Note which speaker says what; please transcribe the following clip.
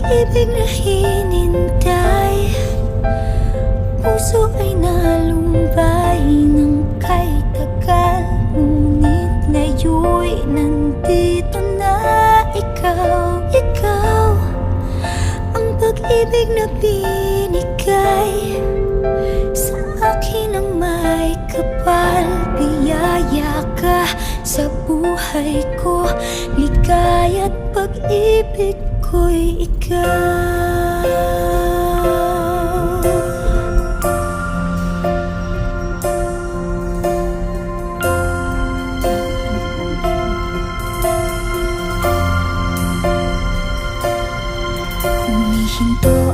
Speaker 1: pag-ibig na hinintay, puso ay nalumbay ng kay tagal. Ngunit ngayon'y nandito na ikaw. Ikaw ang pag-ibig na binigay sa akin ang may kapal. Biyaya ka sa buhay ko, ligaya't pag-ibig ko'y ikaw. Humihinto